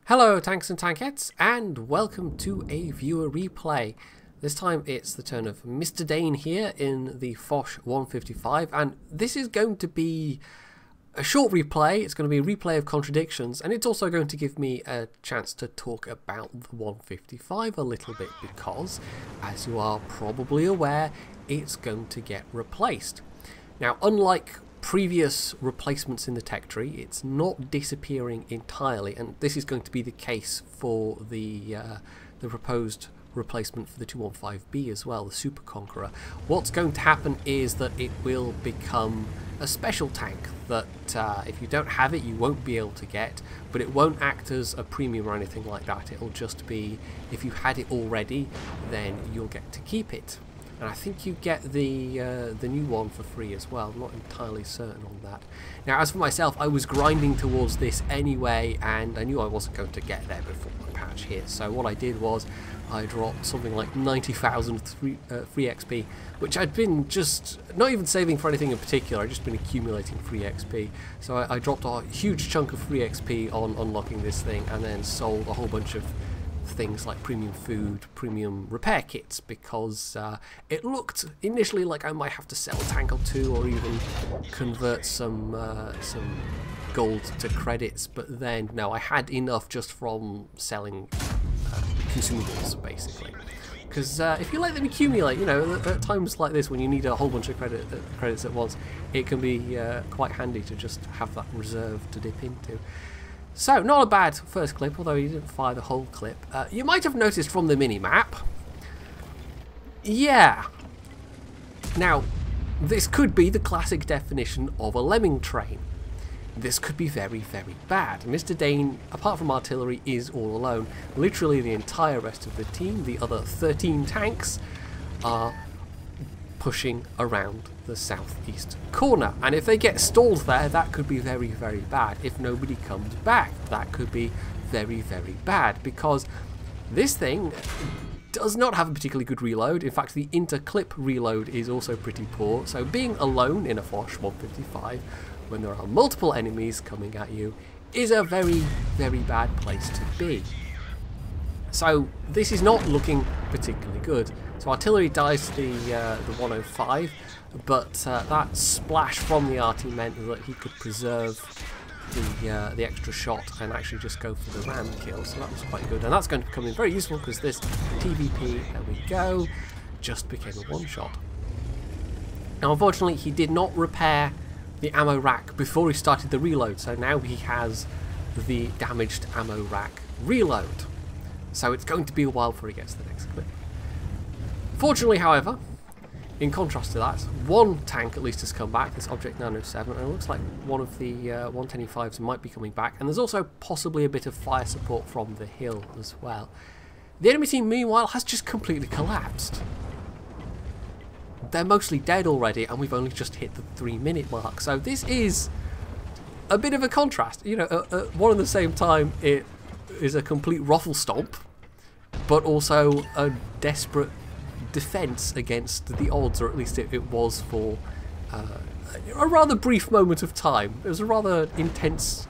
Hello tanks and tankettes, and welcome to a viewer replay. This time it's the turn of Mr. Dane here in the Foch 155, and this is going to be a short replay. It's going to be a replay of contradictions, and it's also going to give me a chance to talk about the 155 a little bit because, as you are probably aware, it's going to get replaced. Now, unlike previous replacements in the tech tree, it's not disappearing entirely, and this is going to be the case for the proposed replacement for the 215B as well, the Super Conqueror. What's going to happen is that it will become a special tank that if you don't have it you won't be able to get, but it won't act as a premium or anything like that. It'll just be, if you had it already, then you'll get to keep it. And I think you get the new one for free as well. I'm not entirely certain on that. Now, as for myself, I was grinding towards this anyway, and I knew I wasn't going to get there before the patch hit. So what I did was I dropped something like 90,000 free XP, which I'd been just not even saving for anything in particular. I'd just been accumulating free XP. So I dropped a huge chunk of free XP on unlocking this thing, and then sold a whole bunch of things like premium food, premium repair kits, because it looked initially like I might have to sell a tank or two or even convert some gold to credits, but then no, I had enough just from selling consumables basically. Because if you let them accumulate, you know, at times like this when you need a whole bunch of credits at once, it can be quite handy to just have that reserve to dip into. So, not a bad first clip, although he didn't fire the whole clip. You might have noticed from the mini-map. Yeah. Now, this could be the classic definition of a lemming train. This could be very, very bad. Mr. Dane, apart from artillery, is all alone. Literally the entire rest of the team, the other 13 tanks, are pushing around the southeast corner, and if they get stalled there, that could be very, very bad. If nobody comes back, that could be very, very bad, because this thing does not have a particularly good reload. In fact, the interclip reload is also pretty poor, so being alone in a Foch 155 when there are multiple enemies coming at you is a very, very bad place to be. So this is not looking particularly good. So artillery dies to the 105, but that splash from the arty meant that he could preserve the extra shot and actually just go for the ram kill, so that was quite good. And that's going to become very useful because this TVP, there we go, just became a one-shot. Now unfortunately he did not repair the ammo rack before he started the reload, so now he has the damaged ammo rack reload. So it's going to be a while before he gets to the next clip. Fortunately, however, in contrast to that, one tank at least has come back, this Object 907, and it looks like one of the 125s might be coming back, and there's also possibly a bit of fire support from the hill as well. The enemy team, meanwhile, has just completely collapsed. They're mostly dead already, and we've only just hit the 3-minute mark, so this is a bit of a contrast. You know, at one and the same time, it is a complete ruffle stomp, but also a desperate defense against the odds, or at least it was for a rather brief moment of time. It was a rather intense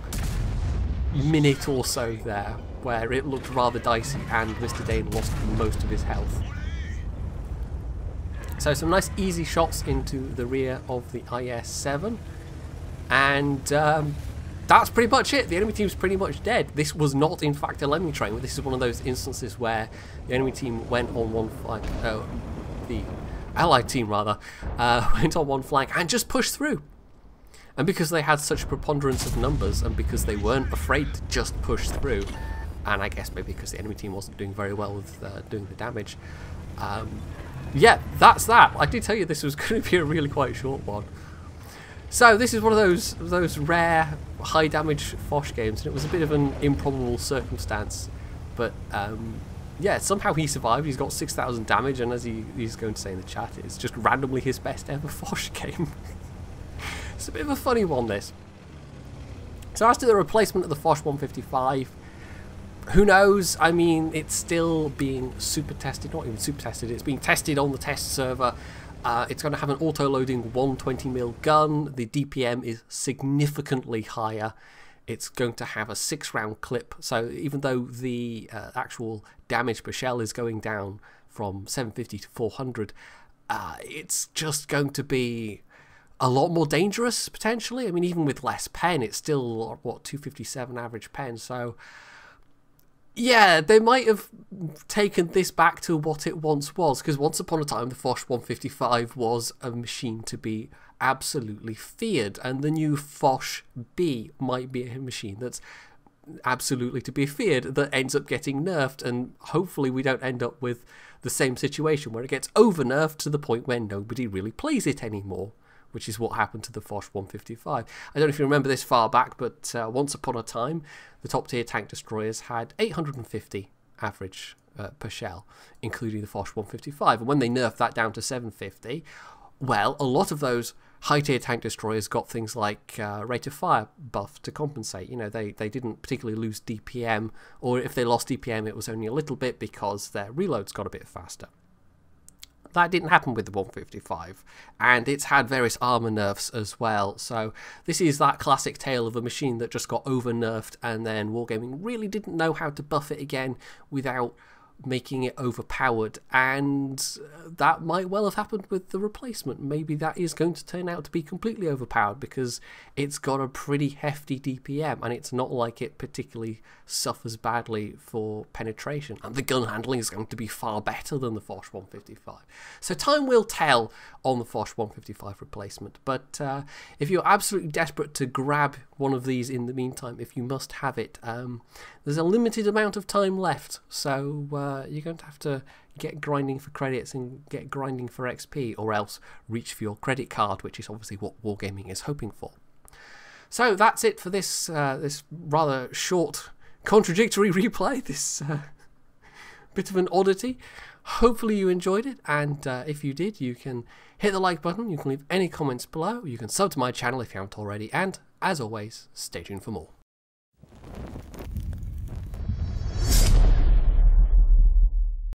minute or so there where it looked rather dicey and Mr. Dane lost most of his health. So some nice easy shots into the rear of the IS-7, and that's pretty much it. The enemy team's pretty much dead. This was not, in fact, a lemming train. This is one of those instances where the enemy team went on one flank, the allied team rather, went on one flank and just pushed through. And because they had such a preponderance of numbers, and because they weren't afraid to just push through, and I guess maybe because the enemy team wasn't doing very well with doing the damage, yeah, that's that. I did tell you this was going to be a really quite short one. So this is one of those rare high damage Foch games, and it was a bit of an improbable circumstance, but yeah, somehow he survived. He's got 6,000 damage, and as he's going to say in the chat, it's just randomly his best ever Foch game. It's a bit of a funny one, this. So as to the replacement of the Foch 155, who knows? I mean, it's still being super tested, not even super tested, it's being tested on the test server. It's going to have an auto-loading 120mm gun. The DPM is significantly higher. it's going to have a 6-round clip. So even though the actual damage per shell is going down from 750 to 400, it's just going to be a lot more dangerous potentially. I mean, even with less pen, it's still what, 257 average pen. So yeah, they might have taken this back to what it once was, because once upon a time the Foch 155 was a machine to be absolutely feared, and the new Foch B might be a machine that's absolutely to be feared, that ends up getting nerfed, and hopefully we don't end up with the same situation where it gets over nerfed to the point where nobody really plays it anymore, which is what happened to the Foch 155. I don't know if you remember this far back, but once upon a time, the top tier tank destroyers had 850 average per shell, including the Foch 155. And when they nerfed that down to 750, well, a lot of those high tier tank destroyers got things like rate of fire buff to compensate. You know, they didn't particularly lose DPM, or if they lost DPM, it was only a little bit because their reloads got a bit faster. That didn't happen with the 155, and it's had various armor nerfs as well. So this is that classic tale of a machine that just got over nerfed, and then Wargaming really didn't know how to buff it again without making it overpowered, and that might well have happened with the replacement. Maybe that is going to turn out to be completely overpowered because it's got a pretty hefty DPM, and it's not like it particularly suffers badly for penetration, and the gun handling is going to be far better than the Foch 155. So time will tell on the Foch 155 replacement, but if you're absolutely desperate to grab one of these in the meantime, if you must have it, there's a limited amount of time left, so you're going to have to get grinding for credits and get grinding for XP, or else reach for your credit card, which is obviously what Wargaming is hoping for. So that's it for this this rather short, contradictory replay, this bit of an oddity. Hopefully you enjoyed it, and if you did, you can hit the like button, you can leave any comments below, you can sub to my channel if you haven't already, and as always, stay tuned for more.